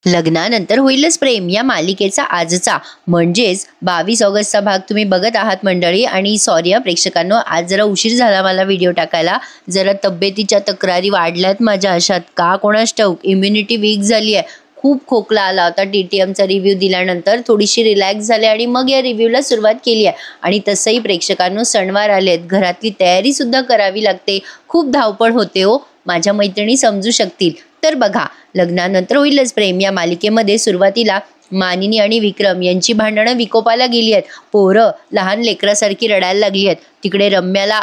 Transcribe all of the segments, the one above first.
लग्नानंतर होईलच प्रेम या मालिकेचा आजचा म्हणजेच 22 ऑगस्टचा भाग तुम्ही बघत आहात मंडळी। आणि सॉरी प्रेक्षकांनो, आज जरा उशीर झाला मला व्हिडिओ टाकायला। जरा तब्येतीच्या तक्रारी वाढल्यात माझ्या अशात का कोणास ठाऊक। इम्युनिटी वीक झाली आहे, खूप खोकला आला होता। TTMचा रिव्ह्यू दिल्यानंतर थोडीशी रिलॅक्स झाले आणि मग या रिव्ह्यूला सुरुवात केली आहे। आणि तसंही प्रेक्षकांनो सणवार आलेत, घरातली तयारी सुद्धा करावी लागते, खूप धावपळ होते हो, माझ्या मैत्रिणी समजू शकतील। तर बघा, लग्नानंतर होईलच प्रेम या मालिकेमध्ये सुरुवातीला मानिनी आणि विक्रम यांची भांडणं विकोपाला गेली आहेत। पोरं लहान लेकरासारखी रडायला लागली आहेत। तिकडे रम्याला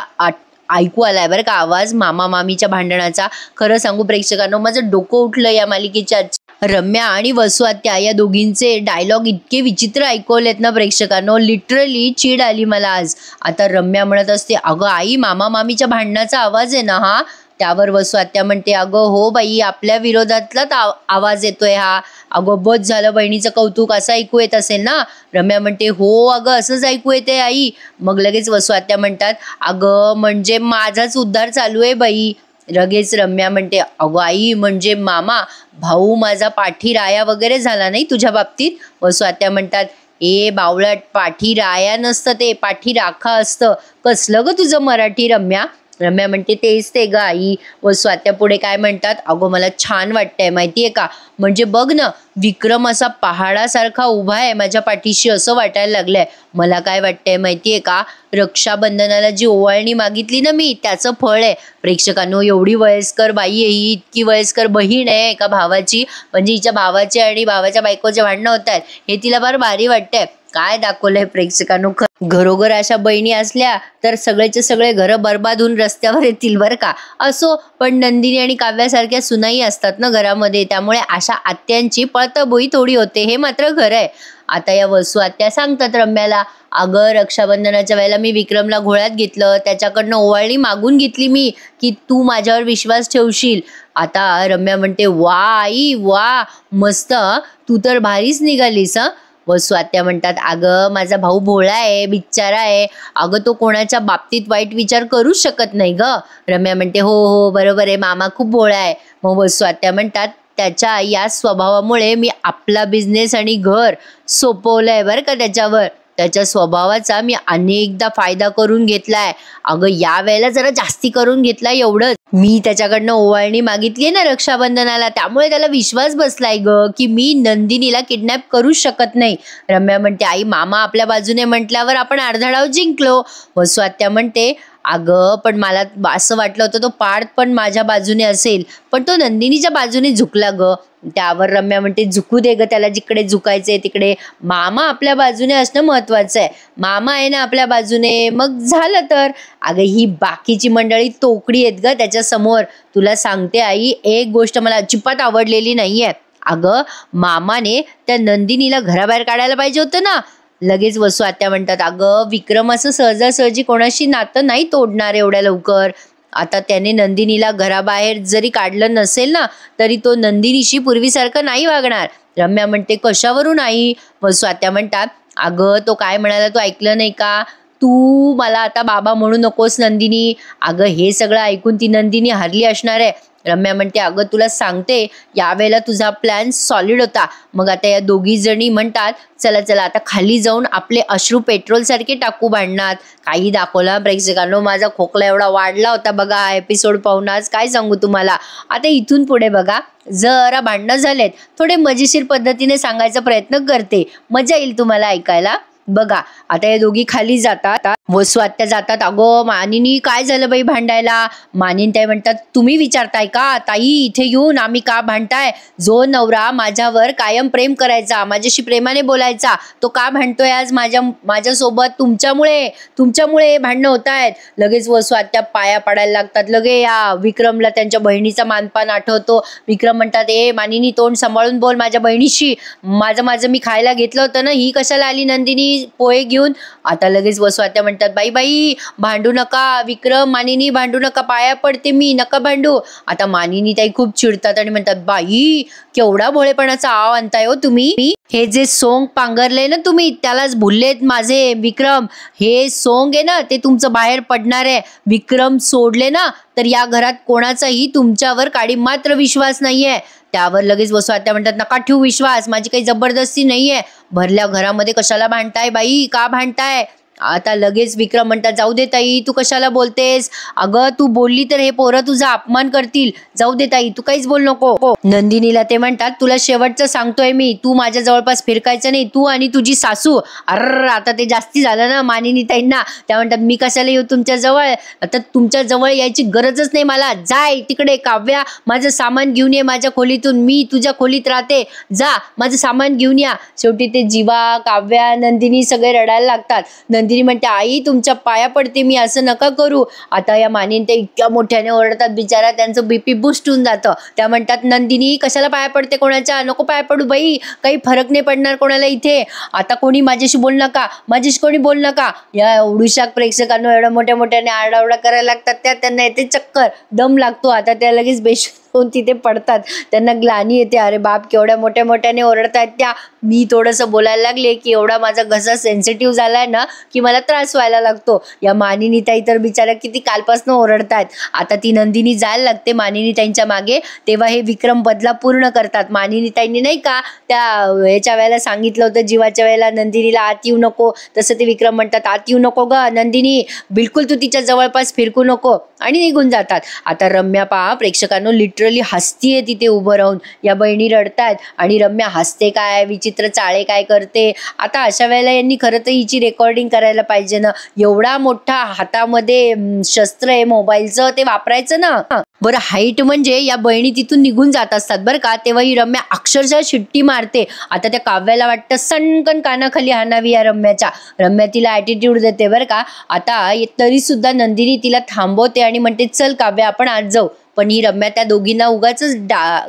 ऐकू आलाय बरं का आवाज मामा मामीच्या भांडणाचा। खरं सांगू प्रेक्षकांनो, माझं डोकं उठलं या मालिकेच्या। रम्या आणि वसू आत्या या दोघींचे डायलॉग इतके विचित्र ऐकवलेत ना प्रेक्षकांनो, लिटरली चीड आली मला आज। आता रम्या म्हणत असते, अगं आई मामा मामीच्या भांडणाचा आवाज आहे ना हा। त्यावर वसू आत्या म्हणते, अगं हो बाई, आपल्या विरोधातलाच आवाज येतोय हा। अगं बस झालं, बहिणीचं कौतुक असं ऐकू येत असेल ना। रम्या म्हणते, हो अगं असंच ऐकू येते आई। मग लगेच वसू आत्या म्हणतात, अगं म्हणजे माझाच उद्धार चालू आहे बाई। लगेच रम्या म्हणते, अगं आई म्हणजे मामा भाऊ माझा पाठी राया वगैरे झाला नाही तुझ्या बाबतीत। वसू आत्या म्हणतात, ए बावळट, पाठी राया नसतं ते, पाठी राखा असतं। कसलं ग तुझं मराठी रम्या। रम्या म्हणते, तेच ते ग आई। वसू आत्या पुढे काय म्हणतात, अगो मला छान वाटतंय माहितीये का, म्हणजे बघ ना विक्रम असा पहाडासारखा उभा आहे माझ्या पाठीशी असं वाटायला लागलंय। मला काय वाटतंय माहितीये का, रक्षाबंधनाला जी ओवाळणी मागितली ना मी, त्याचं फळ आहे। प्रेक्षकांनो, एवढी वयस्कर बाई आहे ही, इतकी वयस्कर बहीण आहे एका भावाची, म्हणजे हिच्या भावाचे आणि भावाच्या बायकोचे भांडणं होत आहेत, हे तिला फार भारी वाटतंय। काय दाखवलंय प्रेक्षकांनो, घरोघर अशा बहिणी असल्या तर सगळेचे सगळे घर बर्बाद होऊन रस्त्यावर येतील बरं का। असो, पण नंदिनी आणि काव्यासारख्या सुनाई असतात ना घरामध्ये, त्यामुळे अशा आत्यांची पळतबोई थोडी होते, हे मात्र खरं आहे। आता या वसू आत्या सांगतात रम्याला, अगं रक्षाबंधनाच्या वेळेला मी विक्रमला घोळ्यात घेतलं, त्याच्याकडनं ओवाळणी मागून घेतली मी की तू माझ्यावर विश्वास ठेवशील। आता रम्या म्हणते, वा आई वा, मस्त, तू तर भारीच निघालीस हं। वसू आत्या म्हणतात, अगं माझा भाऊ भोळा आहे, बिचारा आहे, अगं तो कोणाच्या बाबतीत वाईट विचार करूच शकत नाही ग। रम्या म्हणते, हो हो बरोबर आहे, मामा खूप भोळा आहे। मग वसू आत्या म्हणतात, त्याच्या या स्वभावामुळे मी आपला बिझनेस आणि घर सोपवलंय बरं का त्याच्यावर। त्याच्या स्वभावाचा मी अनेकदा फायदा करून घेतलाय। अगं या वेळेला जरा जास्ती करून घेतलाय एवढंच। मी त्याच्याकडनं ओवाळणी मागितली ना रक्षाबंधनाला, त्यामुळे त्याला विश्वास बसलाय ग की मी नंदिनीला किडनॅप करू शकत नाही। रम्या म्हणते, आई मामा आपल्या बाजूने म्हटल्यावर आपण अर्धा डाव जिंकलो। वसू आत्या म्हणते, अगं पण मला असं वाटलं होतं तो पार्थ पण माझ्या बाजूने असेल, पण तो नंदिनीच्या बाजूने झुकला ग। त्यावर रम्या म्हणते, झुकू दे ग त्याला, जिकडे झुकायचंय तिकडे, मामा आपल्या बाजूने असणं महत्वाचं आहे। मामा आहे ना आपल्या बाजूने, मग झालं तर। अगं ही बाकीची मंडळी तोकडी आहेत ग त्याच्या समोर। तुला सांगते आई, एक गोष्ट मला अजिबात आवडलेली नाहीये, अगं मामाने त्या नंदिनीला घराबाहेर काढायला पाहिजे होतं ना। लगेच वसू आत्या म्हणतात, अगं विक्रम असं सहजासहजी कोणाशी नातं नाही तोडणार एवढ्या लवकर। आता त्याने नंदिनीला घराबाहेर जरी काढलं नसेल ना, तरी तो नंदिनीशी पूर्वीसारखं नाही वागणार। रम्या म्हणते, कशावरून आई। वसू आत्या म्हणतात, अगं तो काय म्हणाला तू ऐकलं नाही का, तू मला आता बाबा म्हणू नकोस नंदिनी। अगं हे सगळं ऐकून ती नंदिनी हरली असणार आहे। रम्या म्हणते, अगं तुला सांगते यावेळेला तुझा प्लॅन सॉलिड होता। मग आता या दोघी जणी म्हणतात, चला चला आता खाली जाऊन आपले अश्रू पेट्रोल सारखे टाकू भांडणात। काही दाखवला प्रेक्षकांनो, माझा खोकला एवढा वाढला होता बघा एपिसोड पाहून आज, काय सांगू तुम्हाला। आता इथून पुढे बघा जरा भांडणं झालेत, थोडे मजेशीर पद्धतीने सांगायचा प्रयत्न करते, मजा येईल तुम्हाला ऐकायला। बघा आता या दोघी खाली जातात, वसू आत्या जातात, अगो मानिनी काय झालं बाई भांडायला। मानिनी ताई म्हणतात, तुम्ही विचारताय का ताई इथे येऊन आम्ही का भांडताय, जो नवरा माझ्यावर कायम प्रेम करायचा, माझ्याशी प्रेमाने बोलायचा, तो का भांडतोय आज माझ्यासोबत, तुमच्यामुळे भांडणं होत आहेत। लगेच वसू आत्या पाया पडायला लागतात। लगे या विक्रमला त्यांच्या बहिणीचा मानपान आठवतो। विक्रम म्हणतात, ए मानिनी तोंड सांभाळून बोल माझ्या बहिणीशी, माझं मी खायला घेतलं होतं ना, ही कशाला आली नंदिनी पोहे घेऊन। आता लगेच वसू आत्या म्हणतात, बाई भांडू नका, विक्रम मानिनी भांडू नका, पाया पडते मी, नका भांडू। आता मानिनी ताई खूप चिडतात आणि म्हणतात, बाई केवढा भोळेपणाचा आव आणताय हो तुम्ही, हे जे सोंग पांघरले ना तुम्ही त्यालाच भुललेत माझे विक्रम, हे सोंग आहे ना ते तुमचं बाहेर पडणार आहे। विक्रम सोडले ना तर या घरात कोणाचाही तुमच्यावर काडी मात्र विश्वास नाहीये। त्यावर लगेच वसू आत्या म्हणतात नका ठेवू विश्वास, माझी काही जबरदस्ती नाहीये. भरल्या घरामध्ये कशाला भांडताय बाई, का भांडताय? आता लगेच विक्रम म्हणतात जाऊ दे ताई, तू कशाला बोलतेस? अगं तू बोलली तर हे पोरं तुझा अपमान करतील, जाऊ दे ताई, तू काहीच बोल नको. नंदिनीला ते म्हणतात तुला शेवटचं सांगतोय मी, तू माझ्या जवळपास फिरकायचं नाही, तू आणि तुझी सासू. आता ते जास्ती झालं ना मानिनी ताईंना. त्या म्हणतात मी कशाला येऊ तुमच्या जवळ, आता तुमच्या जवळ यायची गरजच नाही मला. जाय तिकडे काव्या, माझं सामान घेऊन ये माझ्या खोलीतून, मी तुझ्या खोलीत राहते, जा माझं सामान घेऊन या. शेवटी ते जीवा, काव्या, नंदिनी सगळे रडायला लागतात. नंदिनी म्हणते आई तुमच्या पाया पडते मी, असं नका करू. आता या मानिनी ते इतक्या मोठ्याने ओरडतात, बिचारा त्यांचं बीपी बूस्ट होऊन जातं. त्या म्हणतात नंदिनी कशाला पाया पडते कोणाच्या, नको पाया पडू बाई, काही फरक नाही पडणार कोणाला इथे. आता कोणी माझ्याशी बोल नका, माझ्याशी कोणी बोल नका. या एवढ्या प्रेक्षकांना एवढ्या मोठ्या मोठ्याने आरडाओरडा करायला लागतात, त्यांना येते चक्कर, दम लागतो. आता त्या लगेच बेशुद्ध होऊन तिथे पडतात. त्यांना ग्लानी येते, अरे बाप केवढ्या मोठ्या मोठ्याने ओरडतायत त्या. मी थोडंसं बोलायला लागले की एवढा माझा घसा सेन्सिटिव्ह झालाय ना की मला त्रास व्हायला लागतो. या मानिनी ताई तर बिचारा किती कालपासून ओरडतायत. आता ती नंदिनी जायला लागते मानिनी ताईंच्या मागे, तेव्हा हे विक्रम बदला पूर्ण करतात. मानिनी ताईंनी नाही का त्या ह्याच्या वेळेला सांगितलं होतं जीवाच्या वेळेला नंदिनीला आत येऊ नको, तसं ते विक्रम म्हणतात आत येऊ नको ग नंदिनी, बिलकुल तू तिच्या जवळपास फिरकू नको, आणि निघून जातात. आता रम्या पहा प्रेक्षकांनो लिटरली हसतीये तिथे उभं राहून. या बहिणी रडतायत आणि रम्या हसते काय, विचित्र चाळे काय करते. आता अशा वेळेला यांनी खरं तर हिची रेकॉर्डिंग करायला पाहिजे ना, एवढा मोठा हातामध्ये शस्त्र आहे मोबाईलचं, ते वापरायचं ना. बरं हाईट म्हणजे या बहिणी तिथून निघून जात असतात बरं का, तेव्हा ही रम्या अक्षरशः शिट्टी मारते. आता त्या काव्याला वाटतं सणकन कानाखाली हाणावी या रम्याच्या. रम्या तिला ॲटिट्यूड देते बरं का. आता तरी सुद्धा नंदिनी तिला थांबवते आणि म्हणते चल काव्या आपण आज जाऊ. पण ही रम्या त्या दोघींना उगाच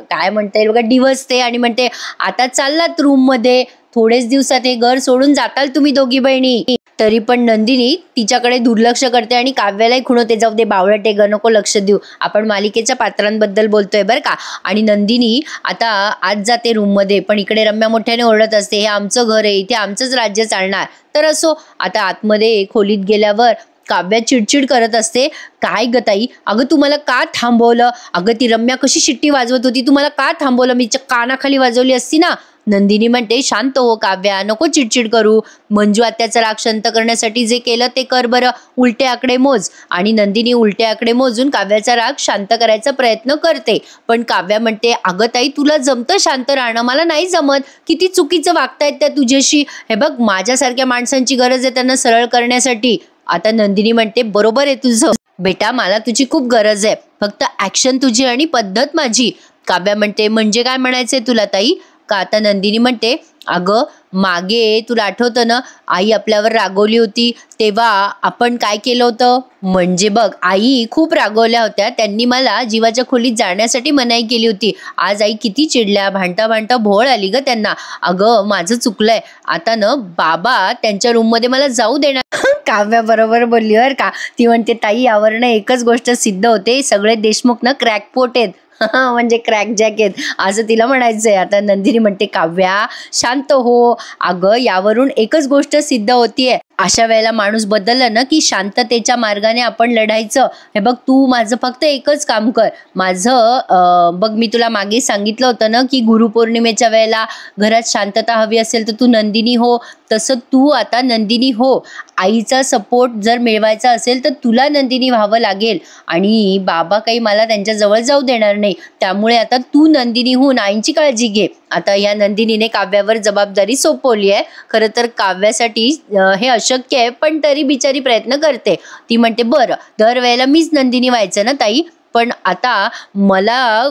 काय म्हणता येईल बघा डिवसते आणि म्हणते आता चाललात रूम मध्ये, थोडेच दिवसात हे घर सोडून जाताल तुम्ही दोघी बहिणी. तरी पण नंदिनी तिच्याकडे दुर्लक्ष करते आणि काव्यालाही खुणवते, जाऊ दे बावळटे ग, नको लक्ष देऊ, आपण मालिकेच्या पात्रांबद्दल बोलतोय बरं का. आणि नंदिनी आता आज जाते रूम मध्ये, पण इकडे रम्या मोठ्याने ओरडत असते हे आमचं घर आहे, इथे आमचंच राज्य चालणार. तर असो, आता आतमध्ये खोलीत गेल्यावर काव्या चिडचिड करत असते, काय ग ताई, अगं तुम्हाला का थांबवलं, अगं ती रम्या कशी शिट्टी वाजवत होती, तुम्हाला का थांबवलं, मी कानाखाली वाजवली असती ना. नंदिनी म्हणते शांत हो काव्या, नको चिडचिड करू, मंजू आत्याचा राग शांत करण्यासाठी जे केलं ते कर बरं, उलटे आकडे मोज. आणि नंदिनी उलटे आकडे मोजून काव्याचा राग शांत करायचा प्रयत्न करते. पण काव्या म्हणते अगं ताई तुला जमतं शांत राहणं, मला नाही जमत, किती चुकीचं वागतायत त्या तुझ्याशी, हे बघ माझ्यासारख्या माणसांची गरज आहे त्यांना सरळ करण्यासाठी. आता नंदिनी म्हणते बरोबर आहे तुझं बेटा, मला तुझी खूप गरज आहे, फक्त ऍक्शन तुझी आणि पद्धत माझी. काव्या म्हणते म्हणजे काय म्हणायचंय तुला ताई का. आता नंदिनी म्हणते अगं मागे तुला आठवतं ना आई आपल्यावर रागवली होती तेव्हा आपण काय केलं होतं, म्हणजे बघ आई खूप रागवल्या होत्या, त्यांनी मला जीवाच्या खोलीत जाण्यासाठी मनाई केली होती. आज आई किती चिडल्या, भांडता भांडता भोळ आली ग त्यांना. अगं माझं चुकलंय, आता ना बाबा त्यांच्या रूम मध्ये मला जाऊ देणार. काव्या बरोबर बोलली बर का. ती म्हणते ताई यावरनं एकच गोष्ट सिद्ध होते, सगळे देशमुख ना क्रॅकपोट आहेत, म्हणजे क्रॅक जॅकेट असं तिला म्हणायचंय. आता नंदिनी म्हणते काव्या शांत हो, अगं यावरून एकच गोष्ट सिद्ध होतीये, अशा वेळेला माणूस बदलला ना की शांततेच्या मार्गाने आपण लढायचं. हे बघ तू माझं फक्त एकच काम कर, माझं बघ मी तुला मागे सांगितलं होतं ना की गुरुपौर्णिमेच्या वेळेला घरात शांतता हवी असेल तर तू नंदिनी हो, तसं तू आता नंदिनी हो. आईचा सपोर्ट जर मिळवायचा असेल तर तुला नंदिनी व्हावं लागेल, आणि बाबा काही मला त्यांच्या जवळ जाऊ देणार नाही, त्यामुळे आता तू नंदिनी होऊन आईंची काळजी घे. आता या नंदिनीने काव्यावर जबाबदारी सोपवली आहे. खरं तर काव्यासाठी हे अशक्य आहे, पण तरी बिचारी प्रयत्न करते. ती म्हणते बरं दरवेळेला मीच नंदिनी व्हायचं ना ताई, पण आता मला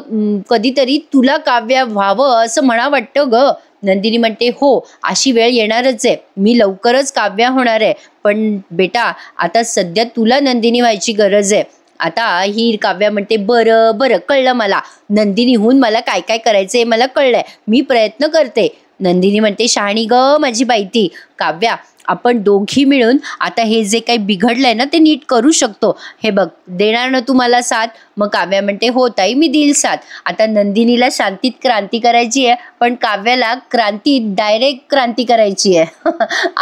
कधीतरी तुला काव्या व्हावं असं म्हणा वाटतं ग. नंदिनी म्हणते हो अशी वेळ येणारच आहे, मी लवकरच काव्या होणार आहे, पण बेटा आता सध्या तुला नंदिनी व्हायची गरज आहे. आता ही काव्या म्हणते बरं बरं कळलं मला, नंदिनी होऊन मला काय काय करायचंय मला कळलंय, मी प्रयत्न करते. नंदिनी म्हणते शहाणी ग माझी बायती. काव्या आपण दोघी मिळून आता हे जे काही बिघडलंय ना ते नीट करू शकतो, हे बघ देणार ना तू मला साथ. मग काव्या म्हणते हो ताई मी देईल साथ. आता नंदिनीला शांतीत क्रांती करायची आहे, पण काव्याला क्रांतीत डायरेक्ट क्रांती करायची आहे.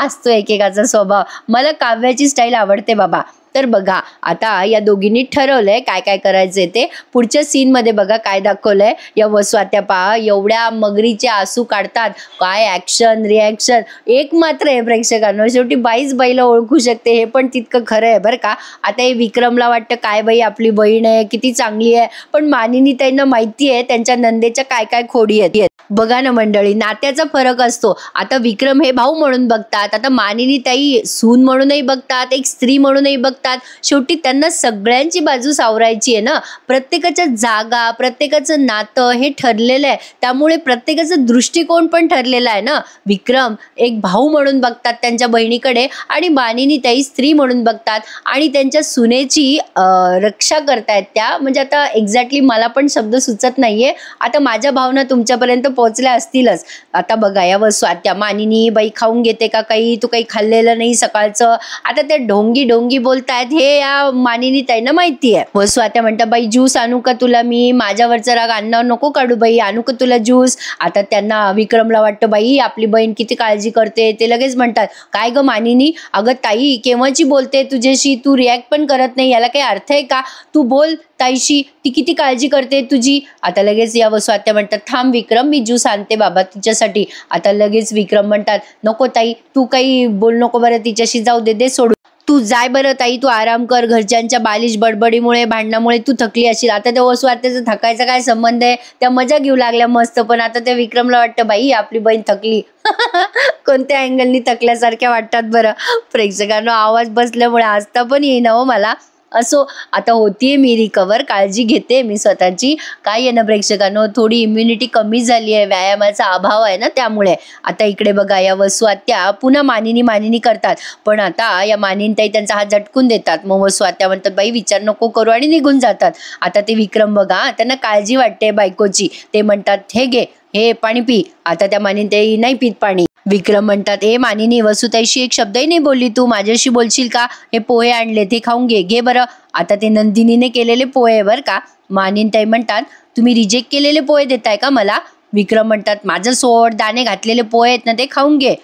असतो एकेकाचा स्वभाव. मला काव्याची स्टाईल आवडते बाबा. तर बघा आता या दोघींनी ठरवलंय काय काय करायचंय ते. पुढच्या सीन मध्ये बघा काय दाखवलंय. या वसवात्या पहा एवढ्या मगरीचे आसू काढतात, काय ऍक्शन रिॲक्शन. एक मात्र आहे प्रेक्षकांनो, शेवटी बाईच बाईला ओळखू शकते हे पण तितकं खरं आहे बरं का. आता हे विक्रमला वाटतं काय बाई आपली बहीण आहे किती चांगली आहे, पण मानिनी ताईंना माहिती आहे त्यांच्या नंदेच्या काय काय खोडी आहेत. बघा ना मंडळी, नात्याचा फरक असतो. आता विक्रम हे भाऊ म्हणून बघतात, आता मानिनी ताई सून म्हणूनही बघतात, एक स्त्री म्हणूनही बघतात. शेवटी त्यांना सगळ्यांची बाजू सावरायची आहे ना. प्रत्येकाच्या जागा प्रत्येकाचं नातं हे ठरलेलं आहे, त्यामुळे प्रत्येकाचा दृष्टिकोन पण ठरलेला आहे ना. विक्रम एक भाऊ म्हणून बघतात त्यांच्या बहिणीकडे आणि मानिनी ताई स्त्री म्हणून बघतात आणि त्यांच्या सुनेची रक्षा करतायत त्या. म्हणजे आता एक्झॅक्टली मला पण शब्द सुचत नाहीये. आता माझ्या भावना तुमच्यापर्यंत पोहोचल्या असतीलच. आता बघा या वसवात्या मानिनी बाई खाऊन घेते का काही, तू काही खाल्लेलं नाही सकाळचं. आता त्या ढोंगी ढोंगी बोलतायत हे या मानिनी ताईंना माहिती आहे. वसवात्या म्हणतात बाई ज्यूस आणू का तुला मी, माझ्यावरचा राग अन्नावर नको काढू बाई, आणू का तुला ज्यूस. आता त्यांना विक्रमला वाटतं बाई आपली बहीण किती काळजी करते. ते लगेच म्हणतात काय ग मानिनी, अगं ताई केव्हाची बोलते तुझ्याशी, तू रिॲक्ट पण करत नाही, याला काही अर्थ आहे का. तू बोल ताईशी, ती किती काळजी करते तुझी. आता लगेच या वसवात्या म्हणतात थांब विक्रम मी ज्यूस आणते बाबा तिच्यासाठी. आता लगेच विक्रम म्हणतात नको ताई तू काही बोल नको बरं तिच्याशी, जाऊ दे सोडू, तू जाय बरं ताई, तू आराम कर, घरच्यांच्या बालिश बडबडीमुळे भांडणामुळे तू थकली असेल. आता त्या वसवात्याचा थकायचा काय संबंध आहे, त्या मजा घेऊ लागल्या मस्त. पण आता त्या विक्रमला वाटतं बाई आपली बहीण थकली. कोणत्या अँगलनी थकल्यासारख्या वाटतात बरं प्रेक्षकांना. आवाज बसल्यामुळे हसता पण येईना हो मला. असो आता होतीये मी रिकवर, काळजी घेते मी स्वतःची. काय आहे ना प्रेक्षकांनो, थोडी इम्युनिटी कमी झाली आहे, व्यायामाचा अभाव आहे ना त्यामुळे. आता इकडे बघा या वसवात्या पुन्हा मानिनी करतात, पण आता या मानिनी ताई त्यांचा हात झटकून देतात. मग वसवात्या म्हणतात बाई विचार नको करू आणि निघून जातात. आता ते विक्रम बघा त्यांना काळजी वाटते बायकोची. ते म्हणतात हे घे हे पाणी पी. आता त्या मानिनी ताई नाही पित पाणी. विक्रम म्हणतात ए मानिनी वसुताईशी एक शब्दही नाही बोलली तू, माझ्याशी बोलशील का. हे पोहे आणले ते खाऊन घे बरं. आता ते नंदिनीने केलेले पोहे बरं का. मानिनी ताई म्हणतात तुम्ही रिजेक्ट केलेले पोहे देताय का मला. विक्रम म्हणतात माझं सोड, दाणे घातलेले पोहे आहेत ना ते खाऊन घे.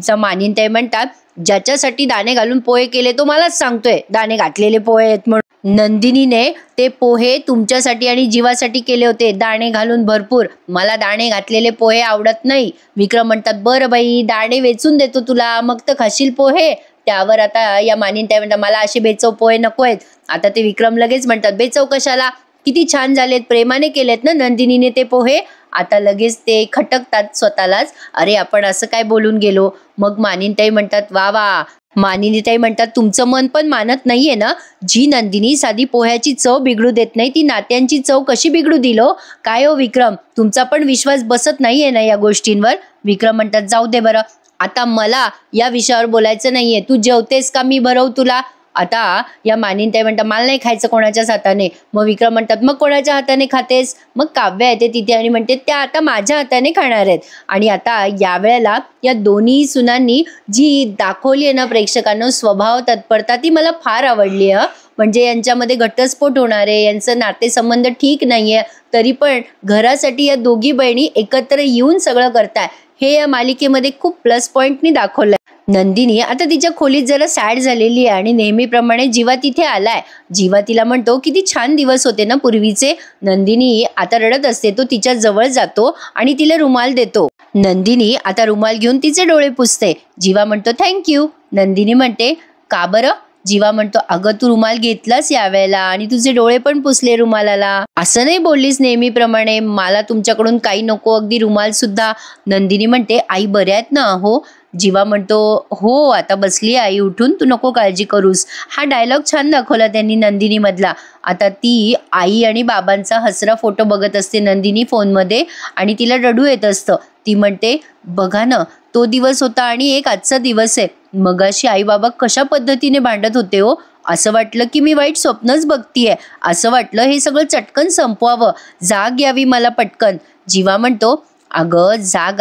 मानिनी ताई म्हणतात ज्याच्यासाठी दाणे घालून पोहे केले तो मलाच सांगतोय दाणे घातलेले पोहे आहेत म्हणून. नंदिनीने ते पोहे तुमच्यासाठी आणि जीवासाठी केले होते, दाणे घालून भरपूर. मला दाणे घातलेले पोहे आवडत नाही. विक्रम म्हणतात बरं बाई दाणे वेचून देतो तुला, मग तर खाशील पोहे. त्यावर आता या मानिनी ताई म्हणतात मला असे बेचव पोहे नको आहेत. आता ते विक्रम लगेच म्हणतात बेचव कशाला, किती छान झालेत, प्रेमाने केलेत ना नंदिनीने ते पोहे. आता लगेच ते खटकतात स्वतःलाच, अरे आपण असं काय बोलून गेलो. मग मानिनी ताई म्हणतात वा वा. मानिनी ताई म्हणतात तुमचं मन पण मानत नाहीये ना. जी नंदिनी साधी पोह्याची चव बिघडू देत नाही ती नात्यांची चव कशी बिघडू दिलो. काय हो विक्रम तुमचा पण विश्वास बसत नाहीये ना या गोष्टींवर. विक्रम म्हणतात जाऊ दे बरं, आता मला या विषयावर बोलायचं नाहीये. तू जेवतेस का मी भरवू तुला. आता या मानिनी ताई म्हणतात मला नाही खायचं कोणाच्याच हाताने. मग विक्रम म्हणतात मग कोणाच्या हाताने खातेस. मग काव्या येते तिथे आणि म्हणते त्या आता माझ्या हाताने खाणार आहेत. आणि आता यावेळेला या दोन्ही सुनांनी जी दाखवली आहे ना प्रेक्षकांना स्वभाव तत्परता, ती मला फार आवडली आहे. म्हणजे यांच्यामध्ये घटस्फोट होणार आहे, यांचं नातेसंबंध ठीक नाहीये, तरी पण घरासाठी या दोघी बहिणी एकत्र येऊन सगळं करताय हे या मालिकेमध्ये खूप प्लस पॉइंटनी दाखवलंय. नंदिनी आता तिच्या खोलीत जरा सॅड झालेली आहे आणि नेहमीप्रमाणे जीवा तिथे आलाय. जीवा तिला म्हणतो किती छान दिवस होते ना पूर्वीचे. नंदिनी आता रडत असते, तो तिच्या जवळ जातो आणि तिला रुमाल देतो. नंदिनी आता रुमाल घेऊन तिचे डोळे पुसते. जीवा म्हणतो थँक्यू. नंदिनी म्हणते का बरं. जीवा म्हणतो अगं तू रुमाल घेतलास यावेळेला आणि तुझे डोळे पण पुसले रुमालाला, असं नाही बोललीस नेहमीप्रमाणे, मला तुमच्याकडून काही नको अगदी रुमाल सुद्धा. नंदिनी म्हणते आई बऱ्या आहेत ना. हो. जीवा म्हणतो हो आता बसली आई उठून, तू नको काळजी करूस. हा डायलॉग छान दाखवला त्यांनी नंदिनी मधला. आता ती आई आणि बाबांचा हसरा फोटो बघत असते नंदिनी फोनमध्ये आणि तिला रडू येत असतं. ती म्हणते बघा ना तो दिवस होता आणि एक आजचा दिवस आहे. मगाशी आई बाबा कशा पद्धतीने भांडत होते हो. असं वाटलं की मी वाईट स्वप्नच बघतीये. असं वाटलं हे सगळं चटकन संपवावं, जाग यावी मला पटकन. जीवा म्हणतो अगं जाग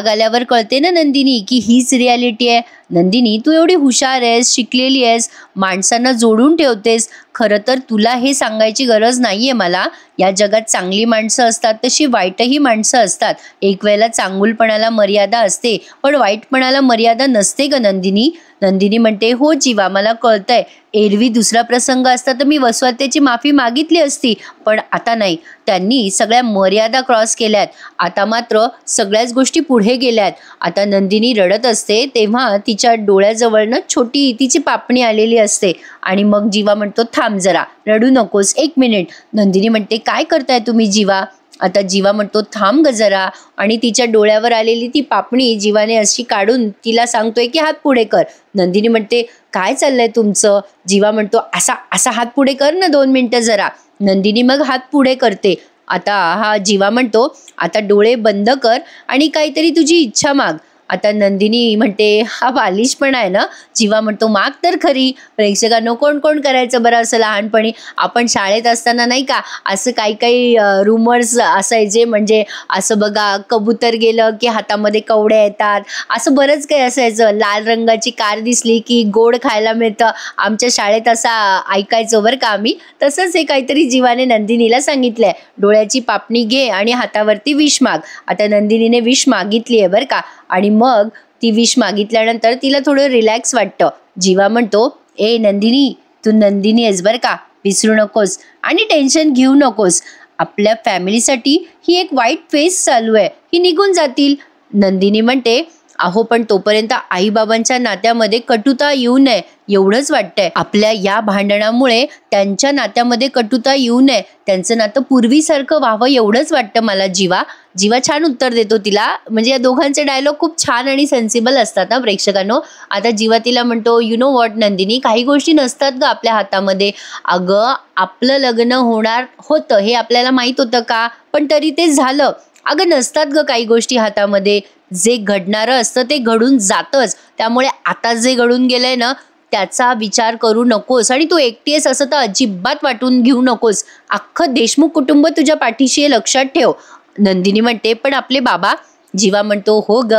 आल्यावर कळते ना नंदिनी की हीच रियालिटी आहे. नंदिनी, तू एवढी हुशार आहेस, शिकलेली आहेस, माणसांना जोडून ठेवतेस. खरं तर तुला हे सांगायची गरज नाहीये मला. या जगात चांगली माणसं असतात तशी वाईटही माणसं असतात. एक वेळेला चांगुलपणाला मर्यादा असते, पण वाईटपणाला मर्यादा नसते ग नंदिनी. नंदिनी म्हणते, हो जीवा, मला कळतंय. एरवी दुसरा प्रसंग असता तर मी वसुहत्याची माफी मागितली असती, पण आता नाही. त्यांनी सगळ्या मर्यादा क्रॉस केल्यात. आता मात्र सगळ्याच गोष्टी पुढे गेल्यात. आता नंदिनी रडत असते तेव्हा तिच्या डोळ्याजवळनं छोटी तिची पापणी आलेली असते आणि मग जीवा म्हणतो, थांब जरा, रडू नकोस, 1 मिनिट. नंदिनी म्हणते, काय करताय तुम्ही जीवा? आता जीवा म्हणतो, थांब ग जरा, आणि तिच्या डोळ्यावर आलेली ती पापणी जीवाने अशी काढून तिला सांगतोय की हात पुढे कर. नंदिनी म्हणते, काय चाललंय तुमचं? जीवा म्हणतो, असा असा हात पुढे कर ना 2 मिनिटं जरा. नंदिनी मग हात पुढे करते. आता हा जीवा म्हणतो, आता डोळे बंद कर आणि काहीतरी तुझी इच्छा माग. आता नंदिनी म्हणते, हा बालिश पण आहे ना. जीवा म्हणतो, माग तर खरी. प्रेक्षकांनो, कोण कोण करायचं बरं असं लहानपणी? आपण शाळेत असताना नाही का असं काही काही रुमर्स असायचे, म्हणजे असं बघा, कबूतर गेलं की हातामध्ये कवड्या येतात, असं बरंच काही असायचं. लाल रंगाची कार दिसली की गोड खायला मिळतं. आमच्या शाळेत असा ऐकायचो बरं का आम्ही. तसंच हे काहीतरी जीवाने नंदिनीला सांगितलंय, डोळ्याची पापणी घे आणि हातावरती विष माग. आता नंदिनीने विष मागितली आहे बरं का, आणि मग ती विष मागितल्यानंतर तिला थोडं रिलॅक्स वाटतं. जीवा म्हणतो, ए नंदिनी, तू नंदिनी आहेस बरं का, विसरू नकोस आणि टेन्शन घेऊ नकोस. आपल्या फॅमिलीसाठी ही एक वाईट फेज चालू आहे, ही निघून जातील. नंदिनी म्हणते, अहो पण तोपर्यंत आईबाबांच्या नात्यामध्ये कटुता येऊ नये एवढंच वाटतंय. आपल्या या भांडणामुळे त्यांच्या नात्यामध्ये कटुता येऊ नये, त्यांचं नातं पूर्वीसारखं व्हावं एवढंच वाटतं मला जीवा. जीवा छान उत्तर देतो तिला. म्हणजे या दोघांचे डायलॉग खूप छान आणि सेन्सिबल असतात ना प्रेक्षकांनो. आता जीवा तिला म्हणतो, यु नो व्हॉट नंदिनी, काही गोष्टी नसतात ग आपल्या हातामध्ये. अगं, आपलं लग्न होणार होतं हे आपल्याला माहित होतं का? पण तरी ते झालं. अगं, नसतात ग काही गोष्टी हातामध्ये. जे घडणारं असतं ते घडून जातंच. त्यामुळे आता जे घडून गेलंय ना त्याचा विचार करू नकोस, आणि तू एकटी आहेस असं तर अजिबात वाटून घेऊ नकोस. अख्खं देशमुख कुटुंब तुझ्या पाठीशी आहे, लक्षात ठेव. नंदिनी म्हणते, पण आपले बाबा? जीवा म्हणतो, हो ग,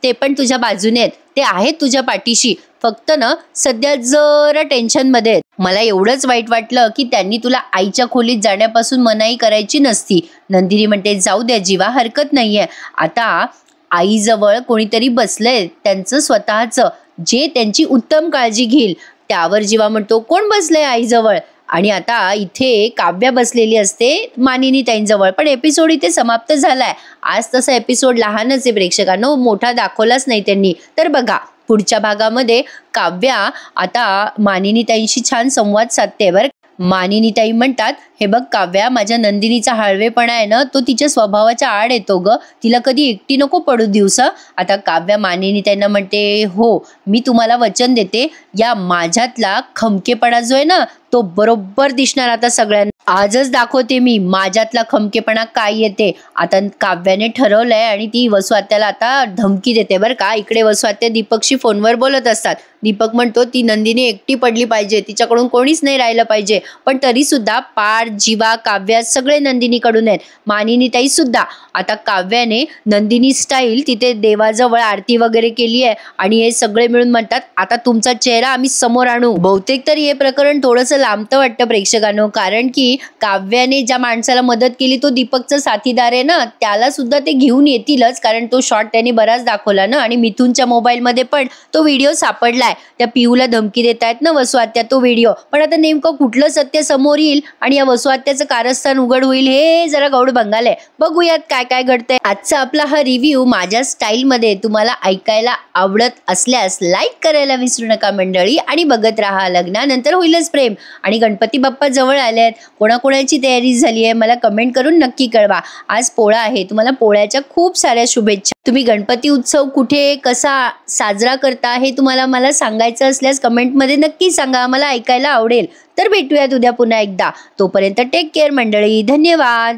ते पण तुझ्या बाजूने आहेत, ते आहेत तुझ्या पाठीशी. फक्त ना सध्या जरा टेन्शनमध्ये आहेत. मला एवढंच वाईट वाटलं की त्यांनी तुला आईच्या खोलीत जाण्यापासून मनाई करायची नसती. नंदिनी म्हणते, जाऊ द्या जीवा, हरकत नाहीये. आता आईजवळ कोणीतरी बसलंय त्यांचं स्वतःचं, जे त्यांची उत्तम काळजी घेईल. त्यावर जीवा म्हणतो, कोण बसलंय आईजवळ? आणि आता इथे काव्या बसलेली असते मानिनी ताईंजवळ. पण एपिसोड इथे समाप्त झालाय. आज तसा एपिसोड लहानच आहे प्रेक्षकांनो, मोठा दाखवलाच नाही त्यांनी. तर बघा पुढच्या भागामध्ये काव्या आता मानिनी ताईंशी छान संवाद साधते बरं. मानिनी ताई म्हणतात, हे बघ काव्या, माझ्या नंदिनीचा हळवेपणा आहे ना तो तिच्या स्वभावाच्या आड येतो ग, तिला कधी एकटी नको पडू दिवस. आता काव्या मानिनी ताईंना म्हणते, हो, मी तुम्हाला वचन देते, या माझ्यातला खमकेपणा जो आहे ना तो बरोबर दिसणार आता सगळ्यांना. आजच दाखवते मी माझ्यातला खमकेपणा काय येते. आता काव्याने ठरवलंय आणि ती वसुहत्याला आता धमकी देते बरं का. इकडे वसुहत्या दीपकशी फोनवर बोलत असतात. दीपक म्हणतो, ती नंदिनी एकटी पडली पाहिजे, तिच्याकडून कोणीच नाही राहिलं पाहिजे. पण तरी सुद्धा पार, जीवा, काव्या सगळे नंदिनीकडून आहेत. मानिनी ताई सुद्धा. आता काव्याने नंदिनी स्टाईल तिथे देवाजवळ आरती वगैरे केली आहे आणि हे सगळे मिळून म्हणतात, आता तुमचा चेहरा आम्ही समोर आणू. बहुतेक तरी हे प्रकरण थोडंसं लांबतं वाटतं प्रेक्षकांनो, कारण की काव्याने ज्या माणसाला मदत केली तो दीपकचा साथीदार आहे ना, त्याला सुद्धा ते घेऊन येतीलच, कारण तो शॉट त्यांनी बराच दाखवला ना. आणि मिथुनच्या मोबाईलमध्ये पण तो व्हिडिओ सापडलाय. त्या पिऊला धमकी देत आहेत ना वसुहत्या, तो व्हिडिओ. पण आता नेमकं कुठलं सत्य समोर येईल आणि या वसुहत्याचं कारस्थान उघड होईल हे जरा गौड बंगाल आहे. बघूयात काय काय घडतंय. आजचा आपला हा रिव्ह्यू माझ्या स्टाईलमध्ये तुम्हाला ऐकायला आवडत असल्यास लाईक करायला विसरू नका मंडळी, आणि बघत राहा लग्नानंतर होईलच प्रेम. आणि गणपती बाप्पा जवळ आले आहेत, कोणाकोणाची तयारी झाली आहे मला कमेंट करून नक्की कळवा. आज पोळा आहे, तुम्हाला पोळ्याच्या खूप साऱ्या शुभेच्छा. तुम्ही गणपती उत्सव कुठे कसा साजरा करता हे तुम्हाला मला सांगायचं असल्यास कमेंटमध्ये नक्की सांगा, मला ऐकायला आवडेल. तर भेटूयात उद्या पुन्हा एकदा. तोपर्यंत टेक केअर मंडळी, धन्यवाद.